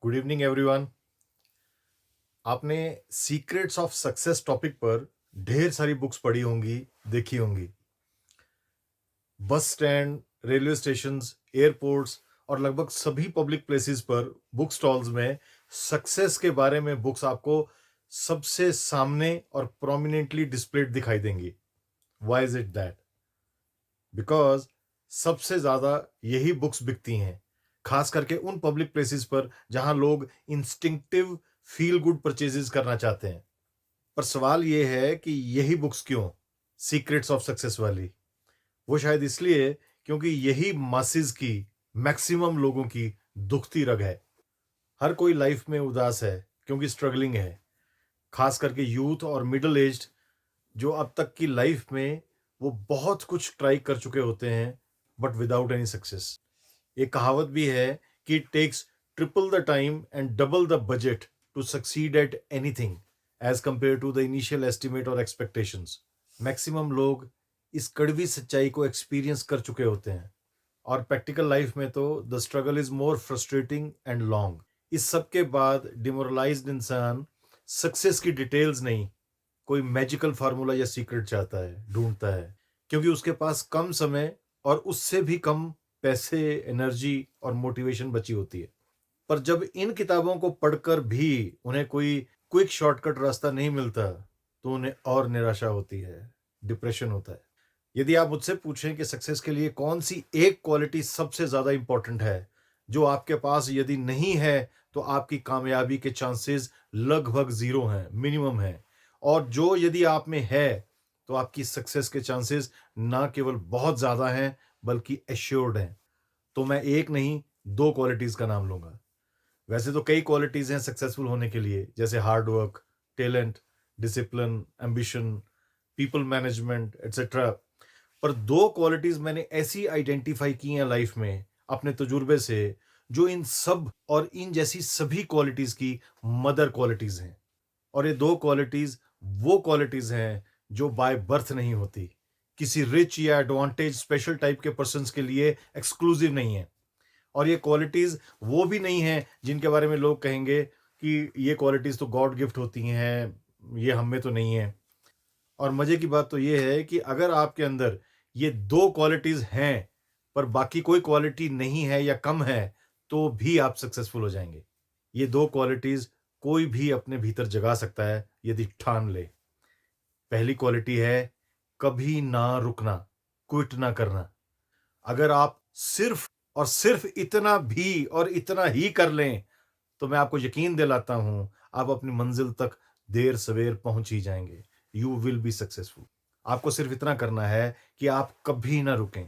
Good evening everyone. आपने secrets of success topic पर ढेर सारी बुक्स पढ़ी होंगी, देखी होंगी। Bus stand, railway stations, airports और लगभग सभी पब्लिक प्लेसेस पर बुक स्टॉल्स में सक्सेस के बारे में बुक्स आपको सबसे सामने और प्रोमिनेंटली डिस्प्लेड दिखाई देंगी। Why is it that? Because सबसे ज़्यादा यही बुक्स बिकती हैं, खास करके उन पब्लिक प्लेसेस पर जहां लोग इंस्टिंक्टिव फील गुड परचेजेस करना चाहते हैं। पर सवाल ये है कि यही बुक्स क्यों, सीक्रेट्स ऑफ सक्सेस वाली? वो शायद इसलिए क्योंकि यही मासिस की, मैक्सिमम लोगों की दुखती रग है। हर कोई लाइफ में उदास है क्योंकि स्ट्रगलिंग है, खास करके यूथ और मिडिल एज्ड जो अब तक की लाइफ में वो बहुत कुछ ट्राई कर चुके होते हैं बट विदाउट एनी सक्सेस। एक कहावत भी है कि it takes triple the time and double the budget to succeed at anything as compared to the initial estimate और एक्सपेक्टेशंस। मैक्सिमम लोग इस कड़वी सच्चाई को एक्सपीरियंस कर चुके होते हैं और प्रैक्टिकल लाइफ में तो the struggle is more frustrating and long. इस सब के बाद डिमोरलाइज्ड इंसान सक्सेस की डिटेल्स नहीं, कोई मैजिकल फार्मूला या सीक्रेट चाहता है, ढूंढता है, क्योंकि उसके पास कम समय और उससे भी कम पैसे, एनर्जी और मोटिवेशन बची होती है। पर जब इन किताबों को पढ़कर भी उन्हें कोई क्विक शॉर्टकट रास्ता नहीं मिलता तो उन्हें और निराशा होती है, डिप्रेशन होता है। यदि आप मुझसे पूछें कि सक्सेस के लिए कौन सी एक क्वालिटी सबसे ज़्यादा इंपॉर्टेंट है जो आपके पास यदि नहीं है तो आपकी कामयाबी के चांसेस लगभग ज़ीरो हैं, मिनिमम है, और जो यदि आप में है तो आपकी सक्सेस के चांसेस ना केवल बहुत ज़्यादा हैं बल्कि एश्योर्ड हैं, तो मैं एक नहीं, दो क्वालिटीज़ का नाम लूँगा। वैसे तो कई क्वालिटीज़ हैं सक्सेसफुल होने के लिए, जैसे hard work, talent, discipline, ambition, people management etcetera. पर दो क्वालिटीज़ मैंने ऐसी आइडेंटिफाई की हैं लाइफ में अपने तजुर्बे से, जो इन सब और इन जैसी सभी क्वालिटीज़ की मदर क्वालिटीज़ हैं। और ये दो क्वालिटीज़ वो क्वालिटीज़ हैं जो बाय बर्थ नहीं होती, किसी रिच या एडवांटेज स्पेशल टाइप के पर्सन्स के लिए एक्सक्लूसिव नहीं है। और ये क्वालिटीज़ वो भी नहीं हैं जिनके बारे में लोग कहेंगे कि ये क्वालिटीज़ तो गॉड गिफ्ट होती हैं, ये हम में तो नहीं है। और मज़े की बात तो ये है कि अगर आपके अंदर ये दो क्वालिटीज़ हैं, पर बाकी कोई क्वालिटी नहीं है या कम है, तो भी आप सक्सेसफुल हो जाएँगे। ये दो क्वालिटीज़ कोई भी अपने भीतर जगा सकता है यदि ठान ले। पहली क्वालिटी है कभी ना रुकना, क्विट ना करना। अगर आप सिर्फ़ और सिर्फ़ इतना भी और इतना ही कर लें, तो मैं आपको यकीन दिलाता हूँ, आप अपनी मंज़िल तक देर-सवेर पहुँच ही जाएँगे। You will be successful. आपको सिर्फ़ इतना करना है कि आप कभी ना रुकें,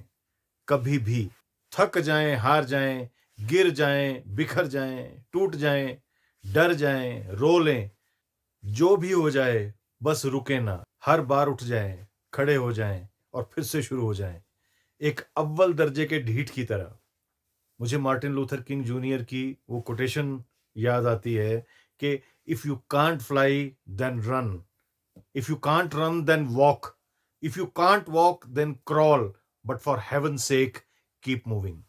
कभी भी। थक जाएँ, हार जाएँ, गिर जाएँ, बिखर जाएँ, टूट जाएँ, डर जाएँ, रो लें, जो भी हो जाए, बस रुकें ना। हर बार उठ जाएँ, खड़े हो जाएँ और फिर से शुरू हो जाएँ। एक अव्वल दर्जे के ढीठ की तरह। मुझे मार्टिन लूथर किंग जूनियर की वो कोटेशन याद आती है कि if you can't fly then run, if you can't run then walk, if you can't walk then crawl, but for heaven sake keep moving.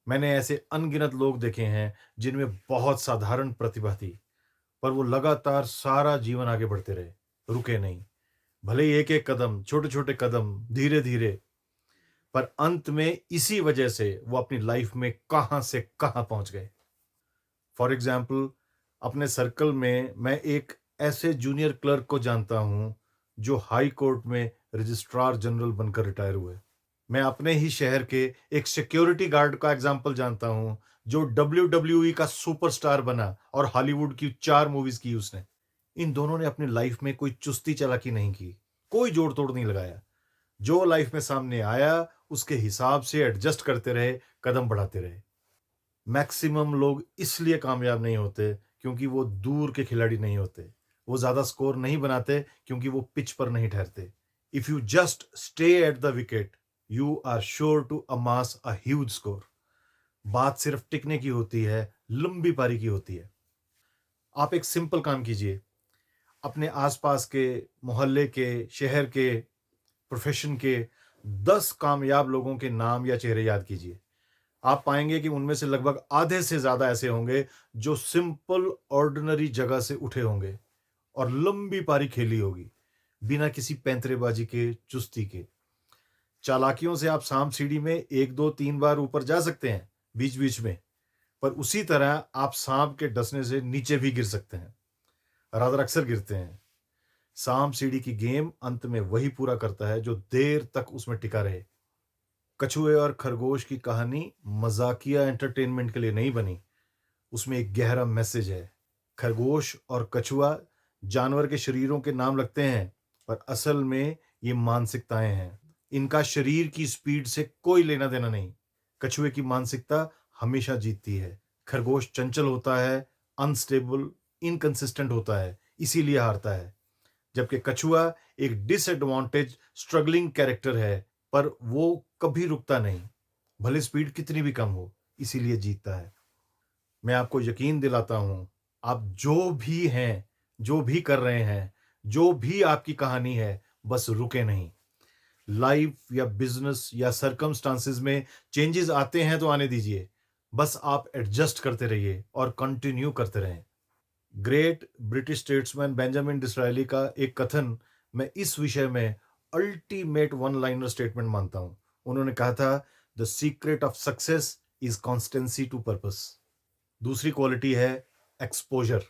मैंने ऐसे अनगिनत लोग देखे हैं जिनमें बहुत साधारण प्रतिभा थी, पर वो लगातार सारा जीवन आगे बढ़ते रहे, रुके नहीं। भले ही एक एक कदम, छोटे छोटे कदम, धीरे धीरे, पर अंत में इसी वजह से वो अपनी लाइफ में कहां से कहां पहुंच गए। फॉर एग्जाम्पल, अपने सर्कल में मैं एक ऐसे जूनियर क्लर्क को जानता हूं जो हाई कोर्ट में रजिस्ट्रार जनरल बनकर रिटायर हुए। मैं अपने ही शहर के एक सिक्योरिटी गार्ड का एग्जाम्पल जानता हूं जो WWE का सुपरस्टार बना और हॉलीवुड की 4 मूवीज की उसने। इन दोनों ने अपनी लाइफ में कोई चुस्ती चालाकी नहीं की, कोई जोड़ तोड़ नहीं लगाया। जो लाइफ में सामने आया उसके हिसाब से एडजस्ट करते रहे, कदम बढ़ाते रहे। मैक्सिमम लोग इसलिए कामयाब नहीं होते क्योंकि वो दूर के खिलाड़ी नहीं होते, वो ज्यादा स्कोर नहीं बनाते क्योंकि वो पिच पर नहीं ठहरते। If you just stay at the wicket, you are sure to amass a huge score. बात सिर्फ टिकने की होती है, लंबी पारी की होती है। आप एक सिंपल काम कीजिए, अपने आसपास के, मोहल्ले के, शहर के, प्रोफेशन के 10 कामयाब लोगों के नाम या चेहरे याद कीजिए। आप पाएंगे कि उनमें से लगभग आधे से ज़्यादा ऐसे होंगे जो सिंपल ऑर्डिनरी जगह से उठे होंगे और लंबी पारी खेली होगी, बिना किसी पैंतरेबाजी के, चुस्ती के। चालाकियों से आप सांप सीढ़ी में 1, 2, 3 बार ऊपर जा सकते हैं, बीच-बीच में, पर उसी तरह आप सांप के डसने से नीचे भी गिर सकते हैं, रादर अक्सर गिरते हैं। सांप सीढ़ी की गेम अंत में वही पूरा करता है जो देर तक उसमें टिका रहे। कछुए और खरगोश की कहानी मजाकिया एंटरटेनमेंट के लिए नहीं बनी, उसमें एक गहरा मैसेज है। खरगोश और कछुआ जानवर के शरीरों के नाम लगते हैं, पर असल में ये मानसिकताएं हैं। इनका शरीर की स्पीड से कोई लेना देना नहीं। कछुए की मानसिकता हमेशा जीतती है। खरगोश चंचल होता है, अनस्टेबल, इनकंसिस्टेंट होता है, इसीलिए हारता है। जबकि कछुआ एक डिसएडवांटेज स्ट्रगलिंग कैरेक्टर है, पर वो कभी रुकता नहीं, भले स्पीड कितनी भी कम हो, इसीलिए जीतता है। मैं आपको यकीन दिलाता हूं, आप जो भी हैं, जो भी कर रहे हैं, जो भी आपकी कहानी है, बस रुके नहीं। लाइफ या बिजनेस या सर्कमस्टांसेस में चेंजेस आते हैं तो आने दीजिए, बस आप एडजस्ट करते रहिए और कंटिन्यू करते रहें। Great British statesman Benjamin Disraeli का एक कथन मैं इस विषय में अल्टीमेट वन लाइनर स्टेटमेंट मानता हूं। उन्होंने कहा था, the secret of success is constancy to purpose. दूसरी क्वालिटी है एक्सपोजर।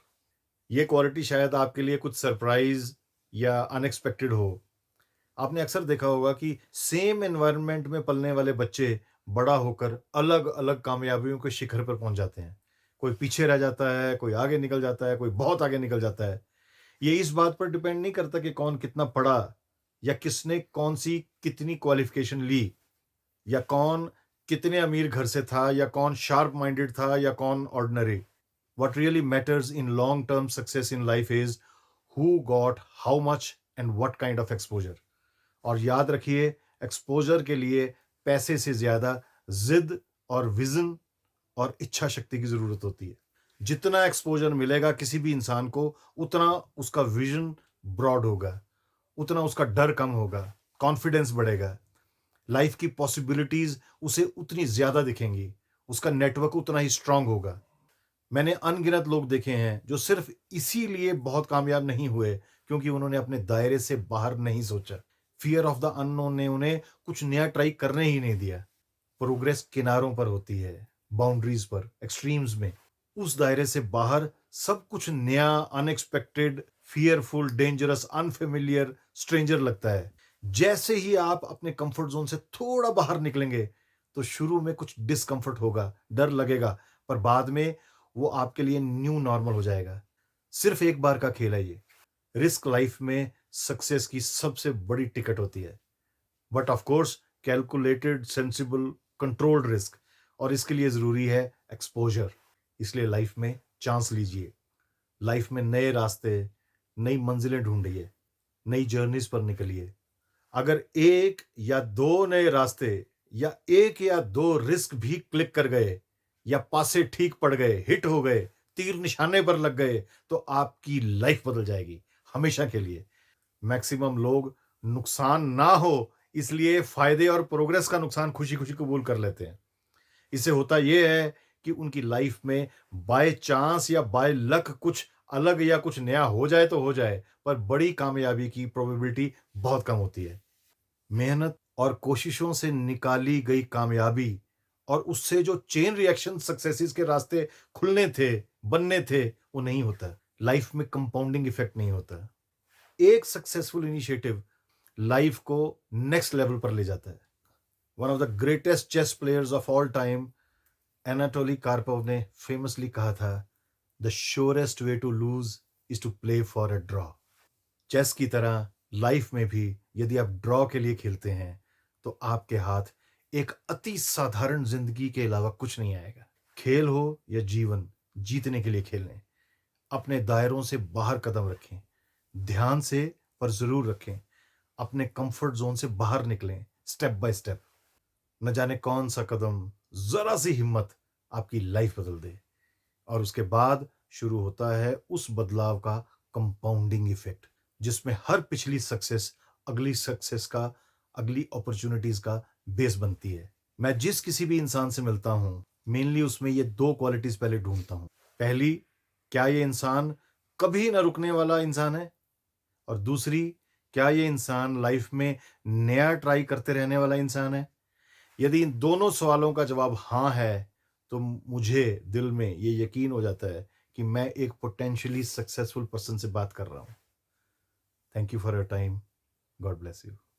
ये क्वालिटी शायद आपके लिए कुछ सरप्राइज या अनएक्सपेक्टेड हो। आपने अक्सर देखा होगा कि सेम एनवायरनमेंट में पलने वाले बच्चे बड़ा होकर अलग अलग कामयाबियों के शिखर पर पहुंच जाते हैं। कोई पीछे रह जाता है, कोई आगे निकल जाता है, कोई बहुत आगे निकल जाता है। ये इस बात पर डिपेंड नहीं करता कि कौन कितना पढ़ा, या किसने कौन सी कितनी क्वालिफिकेशन ली, या कौन कितने अमीर घर से था, या कौन शार्प माइंडेड था, या कौन ordinary. What really matters in long term success in life is who got how much and what kind of exposure. और याद रखिए, एक्सपोजर के लिए पैसे से ज्यादा जिद और विजन और इच्छा शक्ति की जरूरत होती है। जितना एक्सपोजर मिलेगा किसी भी इंसान को, उतना उसका विजन ब्रॉड होगा, उतना उसका डर कम होगा, कॉन्फिडेंस बढ़ेगा, लाइफ की पॉसिबिलिटीज उसे उतनी ज्यादा दिखेंगी, उसका नेटवर्क उतना ही स्ट्रांग होगा। मैंने अनगिनत लोग देखे हैं जो सिर्फ इसीलिए बहुत कामयाब नहीं हुए क्योंकि उन्होंने अपने दायरे से बाहर नहीं सोचा। फियर ऑफ द अननोन ने उन्हें कुछ नया ट्राई करने ही नहीं दिया। प्रोग्रेस किनारों पर होती है, बाउंड्रीज पर, एक्सट्रीम्स में। उस दायरे से बाहर सब कुछ नया, unexpected, fearful, dangerous, unfamiliar, stranger लगता है। जैसे ही आप अपने कंफर्ट जोन से थोड़ा बाहर निकलेंगे तो शुरू में कुछ डिस्कंफर्ट होगा, डर लगेगा, पर बाद में वो आपके लिए न्यू नॉर्मल हो जाएगा। सिर्फ एक बार का खेल है ये। रिस्क लाइफ में सक्सेस की सबसे बड़ी टिकट होती है, but of course calculated, sensible, controlled risk, और इसके लिए जरूरी है एक्सपोजर। इसलिए लाइफ में चांस लीजिए, लाइफ में नए रास्ते, नई मंजिलें ढूंढिए, नई जर्नीज पर निकलिए। अगर एक या दो नए रास्ते या एक या दो रिस्क भी क्लिक कर गए, या पासे ठीक पड़ गए, हिट हो गए, तीर निशाने पर लग गए, तो आपकी लाइफ बदल जाएगी हमेशा के लिए। मैक्सिमम लोग नुकसान ना हो इसलिए फायदे और प्रोग्रेस का नुकसान खुशी खुशी कबूल कर लेते हैं। इससे होता यह है कि उनकी लाइफ में बाय चांस या बाय लक कुछ अलग या कुछ नया हो जाए तो हो जाए, पर बड़ी कामयाबी की प्रोबेबिलिटी बहुत कम होती है। मेहनत और कोशिशों से निकाली गई कामयाबी और उससे जो चेन रिएक्शन सक्सेसेस के रास्ते खुलने थे, बनने थे, वो नहीं होता। लाइफ में कंपाउंडिंग इफेक्ट नहीं होता। एक सक्सेसफुल इनिशिएटिव लाइफ को नेक्स्ट लेवल पर ले जाता है। One of the greatest chess players of all time, Anatoly Karpov ने फेमसली कहा था, the surest way to lose is to play for a draw. Chess की तरह लाइफ में भी यदि आप ड्रॉ के लिए खेलते हैं तो आपके हाथ एक अति साधारण जिंदगी के अलावा कुछ नहीं आएगा। खेल हो या जीवन, जीतने के लिए खेलें। अपने दायरों से बाहर कदम रखें, ध्यान से, पर जरूर रखें। अपने कंफर्ट जोन से बाहर निकलें, स्टेप बाय स्टेप। न जाने कौन सा कदम, जरा सी हिम्मत आपकी लाइफ बदल दे, और उसके बाद शुरू होता है उस बदलाव का कंपाउंडिंग इफेक्ट, जिसमें हर पिछली सक्सेस अगली सक्सेस का, अगली अपॉर्चुनिटीज का बेस बनती है। मैं जिस किसी भी इंसान से मिलता हूँ, मेनली उसमें ये 2 क्वालिटीज़ पहले ढूँढता हूँ। पहली, क्या ये इंसान कभी ना रुकने वाला इंसान है? और दूसरी, क्या ये इंसान लाइफ़ में नया ट्राई करते रहने वाला इंसान है? यदि इन दोनों सवालों का जवाब हाँ है, तो मुझे दिल में ये यकीन हो जाता है कि मैं एक पोटेंशियली सक्सेसफुल पर्सन से बात कर रहा हूँ। Thank you for your time. God bless you.